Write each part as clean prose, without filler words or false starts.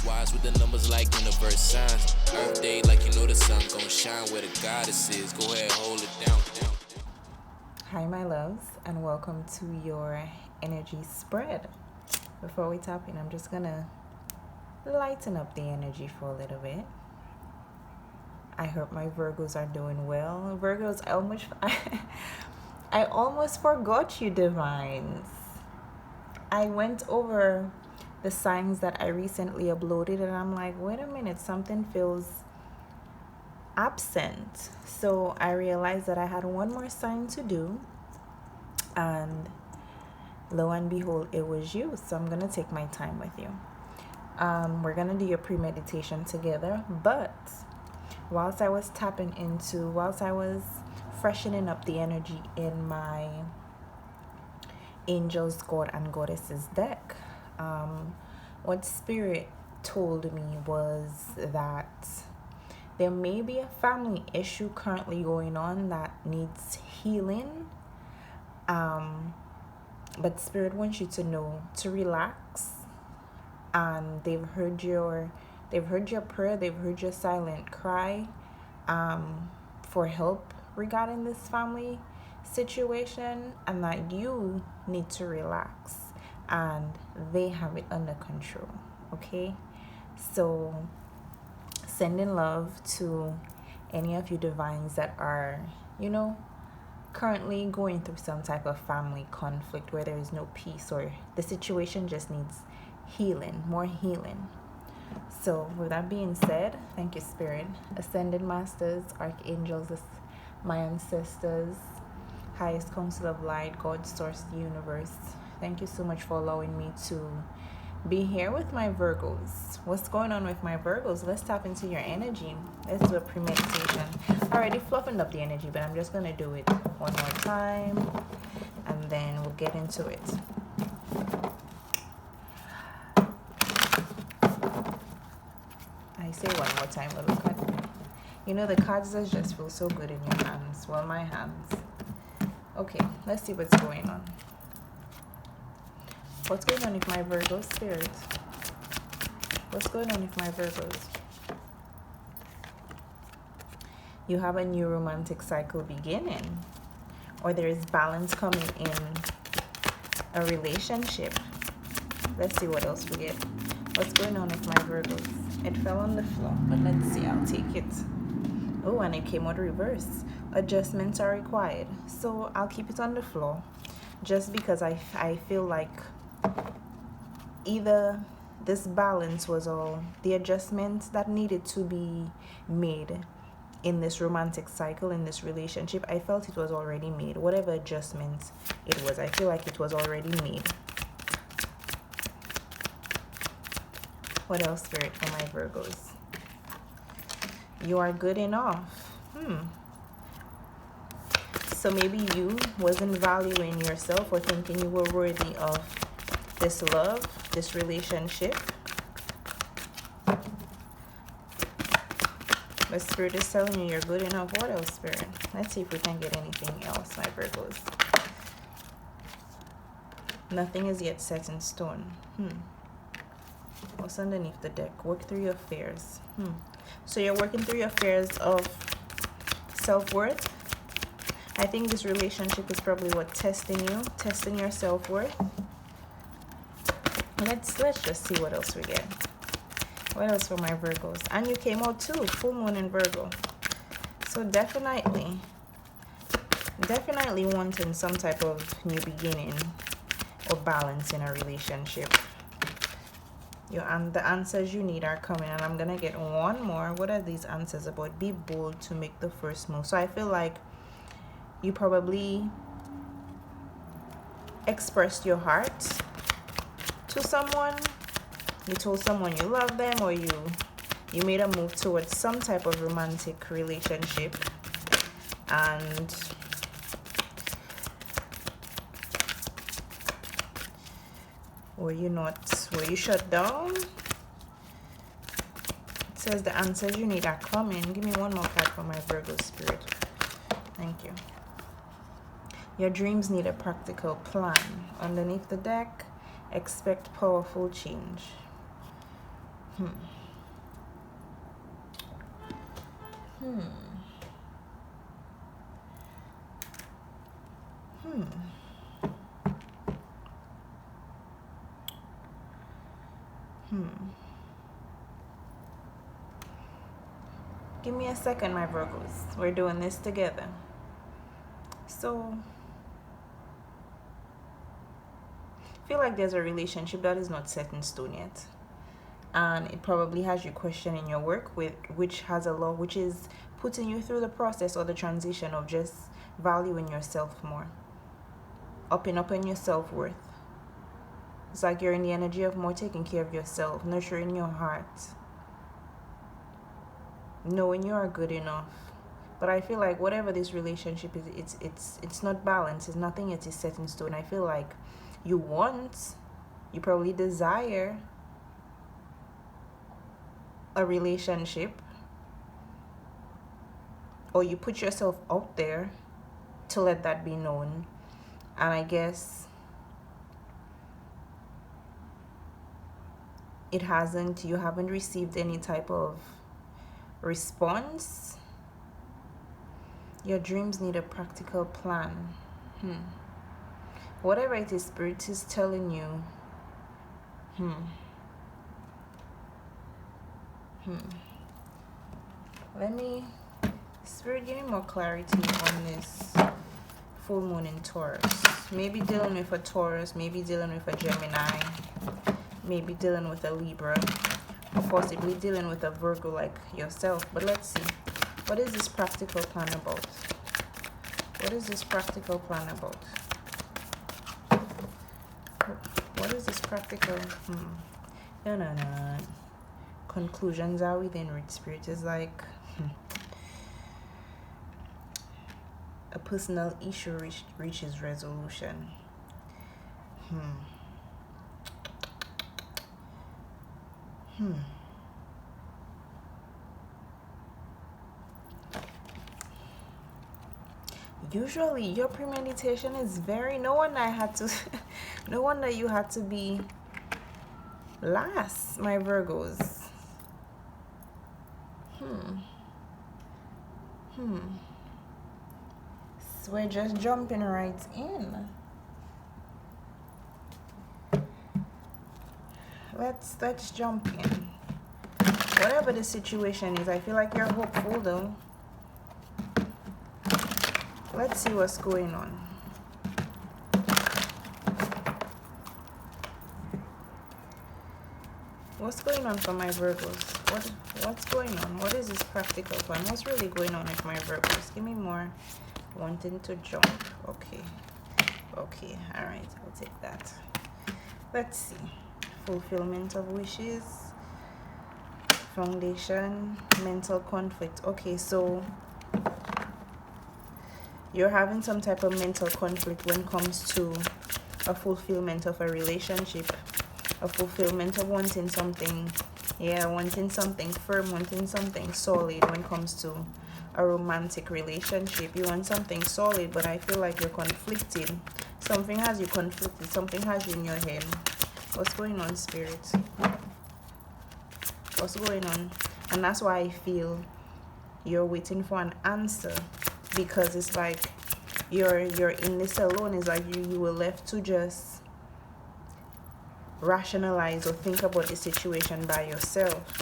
Wise with the numbers like universe signs. Earth day like you know the sun gon' shine where the goddess is. Go ahead, hold it down. Hi, my loves, and welcome to your energy spread. Before we tap in, I'm just gonna lighten up the energy for a little bit. I hope my Virgos are doing well. Virgos, I almost forgot you, divines. I went over the signs that I recently uploaded, and I'm like, wait a minute, something feels absent. So I realized that I had one more sign to do, and lo and behold, it was you. So I'm gonna take my time with you. We're gonna do your premeditation together, but whilst I was freshening up the energy in my Angels, God, and Goddesses deck, what Spirit told me was that there may be a family issue currently going on that needs healing. But Spirit wants you to know to relax. And they've heard your prayer, they've heard your silent cry for help regarding this family situation, and that you need to relax and they have it under control. Okay, so sending love to any of you divines that are currently going through some type of family conflict where there is no peace, or the situation just needs healing, more healing. So with that being said, thank you, Spirit, Ascended Masters, Archangels, my ancestors, highest council of light, God, source, the universe. Thank you so much for allowing me to be here with my Virgos. What's going on with my Virgos? Let's tap into your energy. Let's do a premeditation. Already fluffing up the energy, but I'm just gonna do it one more time, and then we'll get into it. I say one more time, little card. The cards just feel so good in your hands. Well, my hands. Okay, let's see what's going on. What's going on with my Virgo, Spirit? What's going on with my Virgos? You have a new romantic cycle beginning, or there is balance coming in a relationship. Let's see what else we get. What's going on with my Virgos? It fell on the floor, but let's see. I'll take it. Oh, and it came out reverse. Adjustments are required. So I'll keep it on the floor, just because I feel like either this balance was all the adjustments that needed to be made in this romantic cycle, in this relationship. I felt it was already made. Whatever adjustments it was, I feel like it was already made. What else, Spirit, for my Virgos? You are good enough. So maybe you wasn't valuing yourself or thinking you were worthy of this love, this relationship. But Spirit is telling you you're good enough. What else, Spirit? Let's see if we can get anything else, my Virgos. Nothing is yet set in stone. What's underneath the deck? Work through your fears. So you're working through your fears of self-worth. I think this relationship is probably what testing your self-worth. Let's just see what else we get. What else for my Virgos? And you came out too, full moon in Virgo. So definitely wanting some type of new beginning or balance in a relationship. And the answers you need are coming, and I'm gonna get one more. What are these answers about? Be bold to make the first move. So I feel like you probably expressed your heart to someone. You told someone you love them, or you made a move towards some type of romantic relationship, and were you shut down? It says the answers you need are coming. Give me one more card for my Virgo, Spirit. Thank you. Your dreams need a practical plan. Underneath the deck, expect powerful change. Hmm. Hmm. Hmm. Hmm. Give me a second, my Virgos. We're doing this together. So, I feel like there's a relationship that is not set in stone yet. And it probably has you questioning your work, with which has a lot, which is putting you through the process or the transition of just valuing yourself more, upping up on your self-worth. It's like you're in the energy of more taking care of yourself, nurturing your heart, knowing you are good enough. But I feel like whatever this relationship is, it's not balanced. It's nothing yet is set in stone. I feel like you probably desire a relationship, or you put yourself out there to let that be known. And I guess you haven't received any type of response. Your dreams need a practical plan. Whatever it is, Spirit is telling you. Let me, Spirit, give me more clarity on this full moon in Taurus. Maybe dealing with a Taurus, maybe dealing with a Gemini, maybe dealing with a Libra, or possibly dealing with a Virgo like yourself. But let's see. What is this practical plan about? What is this practical plan about? What is this practical? No. Conclusions are within reach. Spirit is like a personal issue reaches resolution. Usually your premeditation is very, no wonder you had to be last, my Virgos. So we're just jumping right in. Let's jump in. Whatever the situation is, I feel like you're hopeful though. Let's see what's going on. What's going on for my Virgos? What's going on? What is this practical plan? What's really going on with my Virgos? Give me more. Wanting to jump. Okay. All right, I'll take that. Let's see. Fulfillment of wishes, foundation, mental conflict. Okay, so you're having some type of mental conflict when it comes to a fulfillment of a relationship, a fulfillment of wanting something firm, wanting something solid. When it comes to a romantic relationship, you want something solid, but I feel like you're conflicted. Something has you conflicted, something has you in your head. What's going on, Spirit? What's going on? And that's why I feel you're waiting for an answer, because it's like you're in this alone. It's like you were left to just rationalize or think about the situation by yourself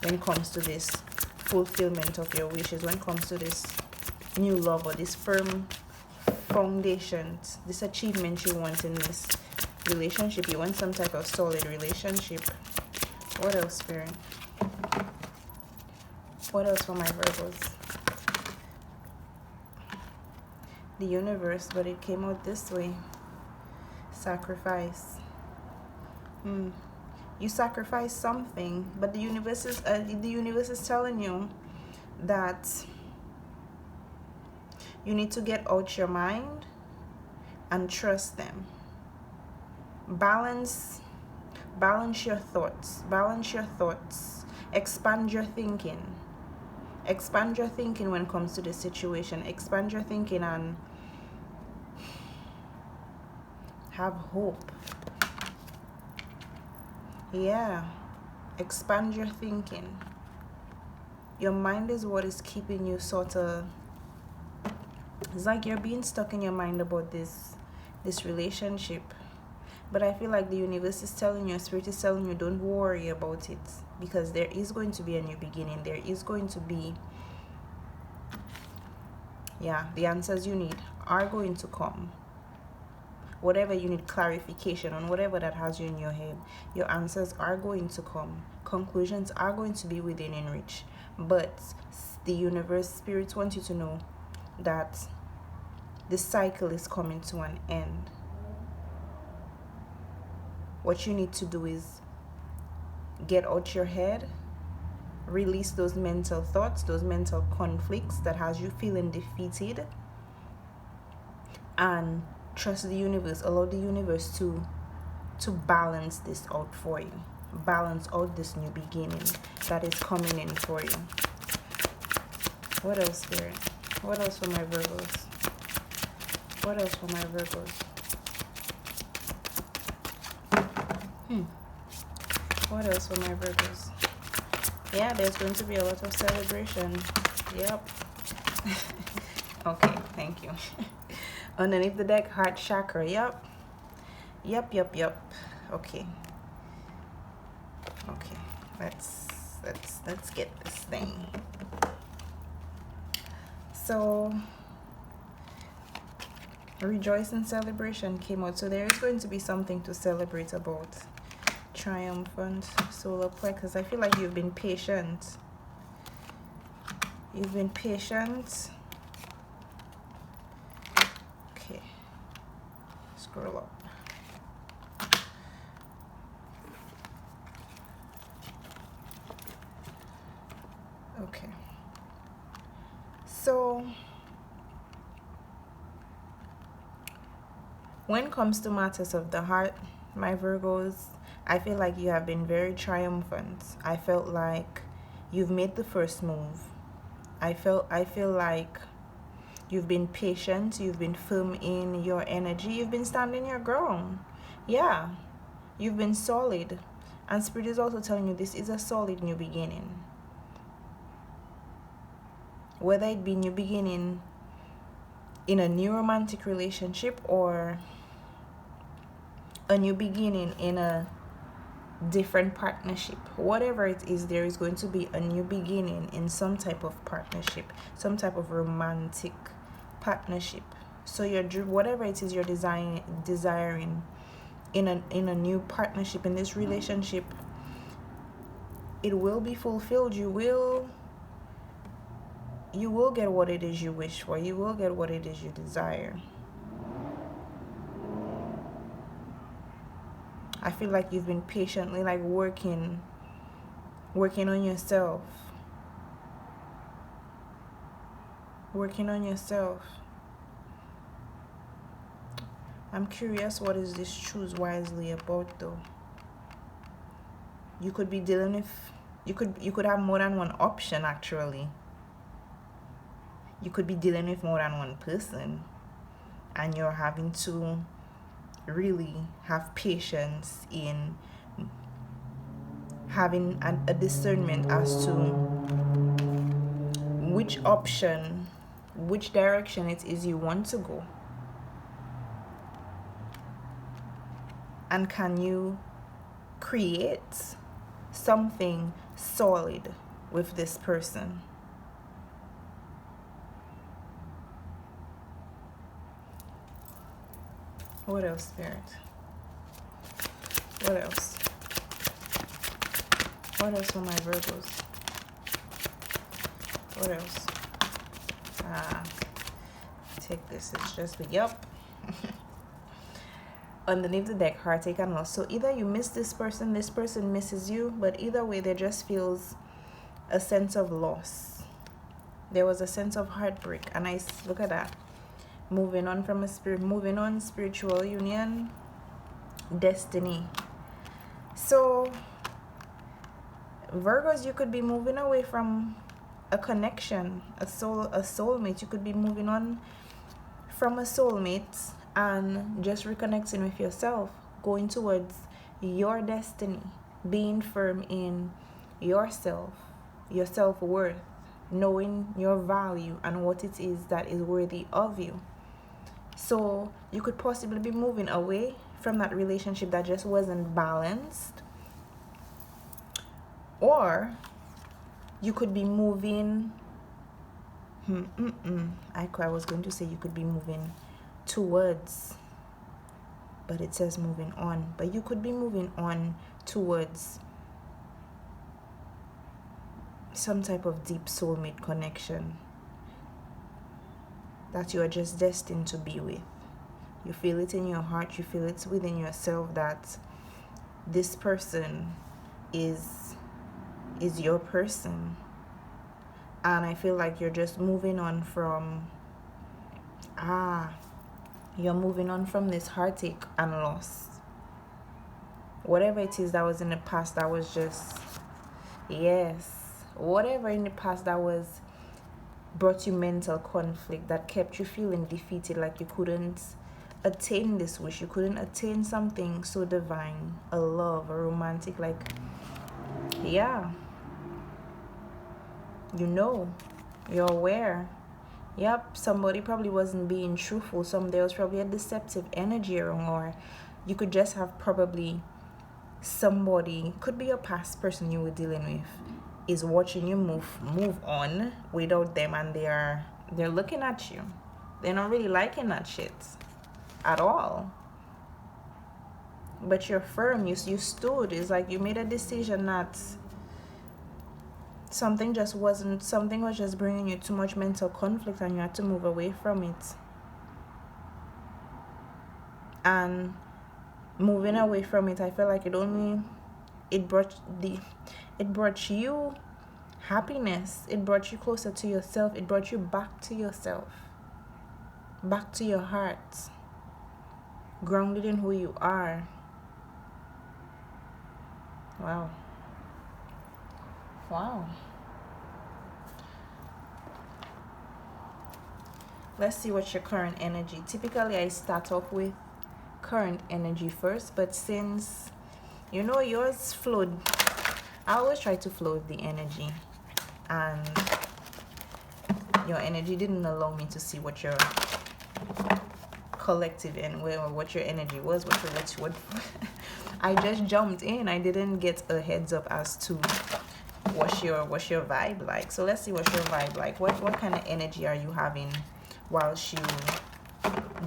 when it comes to this fulfillment of your wishes, when it comes to this new love or this firm foundation, this achievement you want in this relationship. You want some type of solid relationship. What else, Spirit? What else for my Virgos? The universe, but it came out this way. Sacrifice. You sacrifice something, but the universe is telling you that you need to get out your mind and trust them. Balance your thoughts. Expand your thinking. When it comes to this situation. Expand your thinking and have hope. Yeah. Expand your thinking. Your mind is what is keeping you sort of, it's like you're being stuck in your mind about this relationship. But I feel like the universe is telling you, spirit is telling you, don't worry about it, because there is going to be a new beginning. There is going to be, yeah, the answers you need are going to come. Whatever you need clarification on, whatever that has you in your head, your answers are going to come. Conclusions are going to be within in reach. But the universe, spirits want you to know that the cycle is coming to an end. What you need to do is get out your head, release those mental thoughts, those mental conflicts that has you feeling defeated, and trust the universe. Allow the universe to balance this out for you. Balance out this new beginning that is coming in for you. What else, Spirit? What else for my Virgos? What else for my Virgos? What else for my Virgos? Yeah, there's going to be a lot of celebration. Yep. Okay, thank you. Underneath the deck, heart chakra. Yep. Okay. Let's get this thing. So rejoice and celebration came out. So there is going to be something to celebrate about. Triumphant solar plexus. I feel like you've been patient. You've been patient. Okay. Scroll up. Okay. So when it comes to matters of the heart, my Virgos, I feel like you have been very triumphant. I felt like you've made the first move. I feel like you've been patient, you've been firm in your energy, you've been standing your ground. Yeah, you've been solid. And Spirit is also telling you this is a solid new beginning. Whether it be new beginning in a new romantic relationship or a new beginning in a different partnership, whatever it is, there is going to be a new beginning in some type of partnership, some type of romantic partnership. So whatever it is you're desiring in a new partnership, in this relationship, it will be fulfilled. You will get what it is you wish for. You will get what it is you desire. I feel like you've been patiently like working on yourself. Working on yourself. I'm curious, what is this choose wisely about though? You could be dealing with, you could have more than one option actually. You could be dealing with more than one person, and you're having to really have patience in having a discernment as to which option, which direction it is you want to go. And can you create something solid with this person? What else, Spirit? What else? What else for my Virgos? What else? Take this. It's just yup. Underneath the deck, heartache and loss. So either you miss this person misses you, but either way, there just feels a sense of loss. There was a sense of heartbreak, and I look at that. Moving on from a spirit, moving on, spiritual union, destiny. So Virgos, you could be moving away from a connection, a soulmate. You could be moving on from a soulmate and just reconnecting with yourself, going towards your destiny. being firm in yourself, your self-worth, knowing your value and what it is that is worthy of you. So you could possibly be moving away from that relationship that just wasn't balanced, or you could be moving I was going to say you could be moving towards, but it says moving on. But you could be moving on towards some type of deep soulmate connection that you are just destined to be with. You feel it in your heart, you feel it within yourself that this person is your person. And I feel like you're just moving on from this heartache and loss. Whatever it is that was in the past that was just, whatever in the past that was brought you mental conflict, that kept you feeling defeated, like you couldn't attain this wish, you couldn't attain something so divine, a love, a romantic, like, you're aware. Yep, somebody probably wasn't being truthful. There was probably a deceptive energy around, or you could just have probably somebody, could be a past person you were dealing with, is watching you move on without them, and they're looking at you. They're not really liking that shit at all. But you're firm, you stood. It's like you made a decision that something was just bringing you too much mental conflict, and you had to move away from it. And moving away from it, I feel like it brought you happiness. It brought you closer to yourself. It brought you back to yourself, back to your heart, grounded in who you are. Wow. Let's see what's your current energy. Typically, I start off with current energy first, but since yours flowed, I always try to flow with the energy, and your energy didn't allow me to see what your collective and what your energy was, what I just jumped in. I didn't get a heads up as to what's your vibe like. So let's see what's your vibe like. What kind of energy are you having whilst you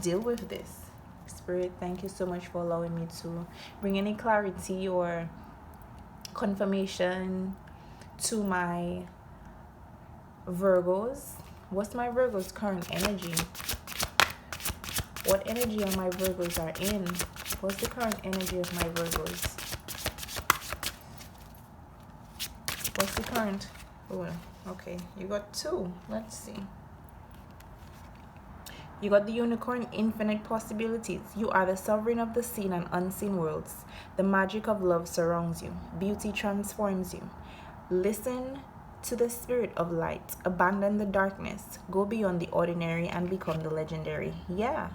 deal with this? Spirit, thank you so much for allowing me to bring any clarity or confirmation to my Virgos. What's my Virgos' current energy? What energy are my Virgos are in? What's the current energy of my Virgos? What's the current? Oh, okay. You got two. Let's see. You got the Unicorn, infinite possibilities. You are the sovereign of the seen and unseen worlds. The magic of love surrounds you. Beauty transforms you. Listen to the spirit of light. Abandon the darkness. Go beyond the ordinary and become the legendary. Yeah.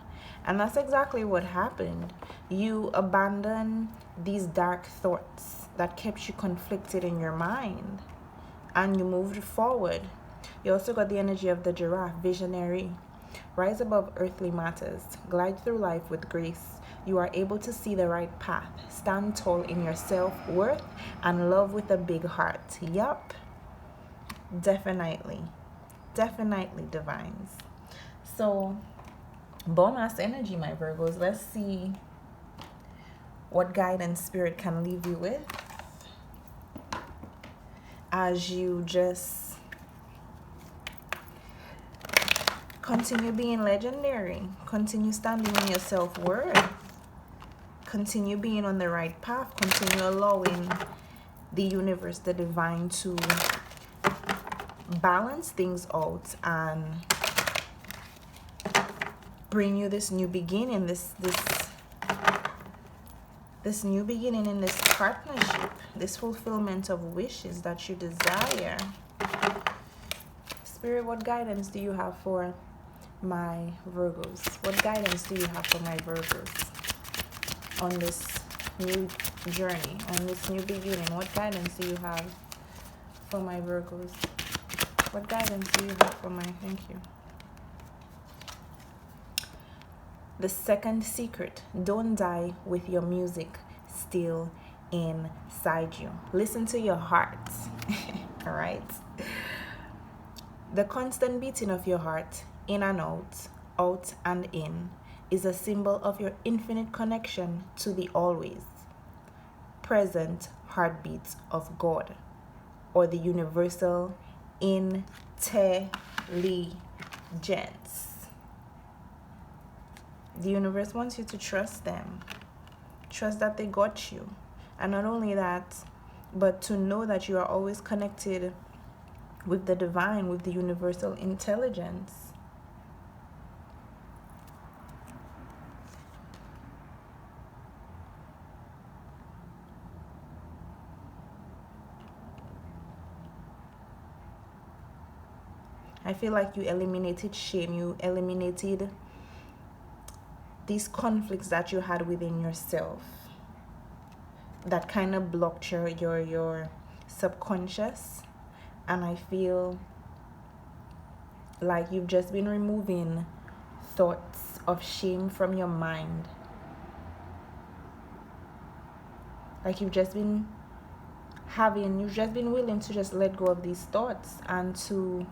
And that's exactly what happened. You abandoned these dark thoughts that kept you conflicted in your mind, and you moved forward. You also got the energy of the giraffe, visionary. Rise above earthly matters. Glide through life with grace. You are able to see the right path. Stand tall in your self-worth and love with a big heart. Yup. Definitely. Definitely divines. So, bomb-ass energy, my Virgos. Let's see what guidance spirit can leave you with as you just continue being legendary, continue standing in your self-worth, continue being on the right path, continue allowing the universe, the divine, to balance things out and bring you this new beginning, this new beginning in this partnership, this fulfillment of wishes that you desire. Spirit, what guidance do you have for my Virgos? What guidance do you have for my Virgos on this new journey, on this new beginning. What guidance do you have for my Virgos? What guidance do you have for my, thank you. The second secret, don't die with your music still inside you. Listen to your heart. All right. The constant beating of your heart, in and out and in, is a symbol of your infinite connection to the always present heartbeat of God, or the universal intelligence. The universe wants you to trust them. Trust that they got you. And not only that, but to know that you are always connected with the divine, with the universal intelligence. I feel like you eliminated shame. You eliminated these conflicts that you had within yourself that kind of blocked your subconscious. And I feel like you've just been removing thoughts of shame from your mind. Like you've just been willing to just let go of these thoughts and to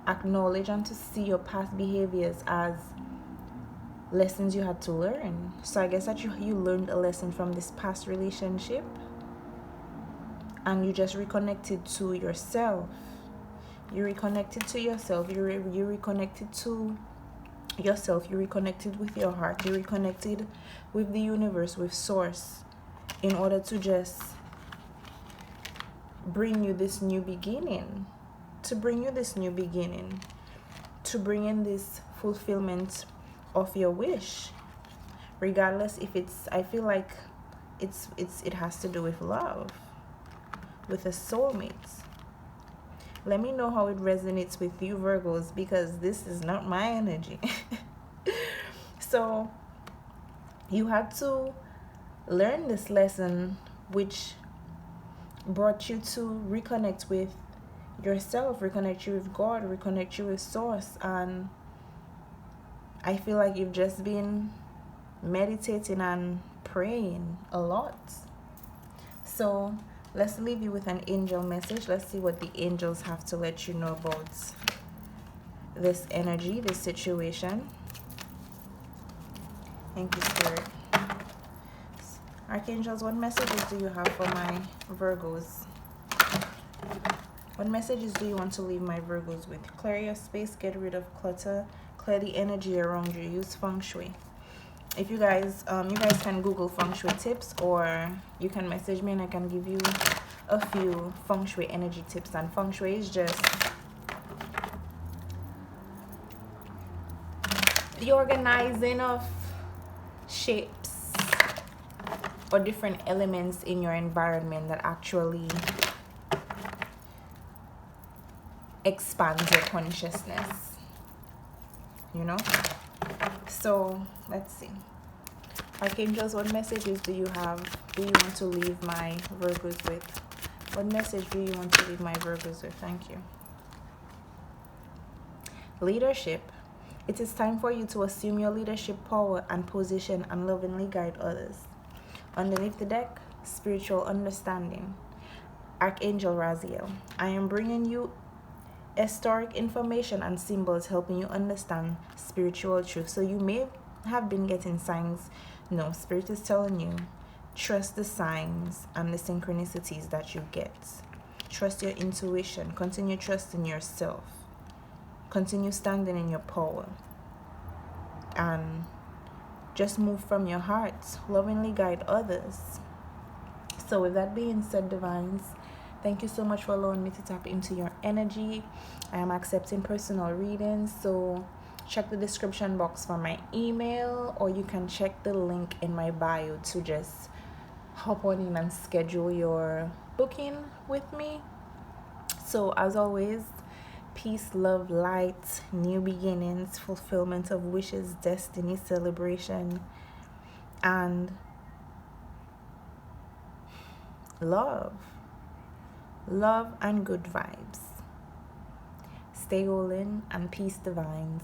acknowledge and to see your past behaviors as lessons you had to learn. So I guess that you learned a lesson from this past relationship, and you just reconnected to yourself. You reconnected to yourself. You reconnected to yourself. You reconnected with your heart. You reconnected with the universe, with source, in order to just bring you this new beginning. To bring you this new beginning. To bring in this fulfillment of your wish, regardless if it's, I feel like it has to do with love, with a soulmate. Let me know how it resonates with you, Virgos, because this is not my energy. So you had to learn this lesson, which brought you to reconnect with yourself, reconnect you with God, reconnect you with source. And I feel like you've just been meditating and praying a lot. So let's leave you with an angel message. Let's see what the angels have to let you know about this energy, this situation. Thank you, Spirit. Archangels, what messages do you have for my Virgos? What messages do you want to leave my Virgos with? Clear your space, get rid of clutter, clear the energy around you, use feng shui. If you guys can Google feng shui tips, or you can message me and I can give you a few feng shui energy tips. And feng shui is just the organizing of shapes or different elements in your environment that actually expands your consciousness, you know. So let's see, Archangels, what messages do you want to leave my Virgos with? What message do you want to leave my Virgos with? Thank you. Leadership. It is time for you to assume your leadership power and position and lovingly guide others. Underneath the deck, spiritual understanding. Archangel Raziel, I am bringing you historic information and symbols helping you understand spiritual truth. So you may have been getting signs. No, Spirit is telling you, trust the signs and the synchronicities that you get. Trust your intuition. Continue trusting yourself. Continue standing in your power. And just move from your heart. Lovingly guide others. So with that being said, divines, thank you so much for allowing me to tap into your energy. I am accepting personal readings, so check the description box for my email, or you can check the link in my bio to just hop on in and schedule your booking with me. So as always, peace, love, light, new beginnings, fulfillment of wishes, destiny, celebration, and love. Love and good vibes. Stay golden and peace divines.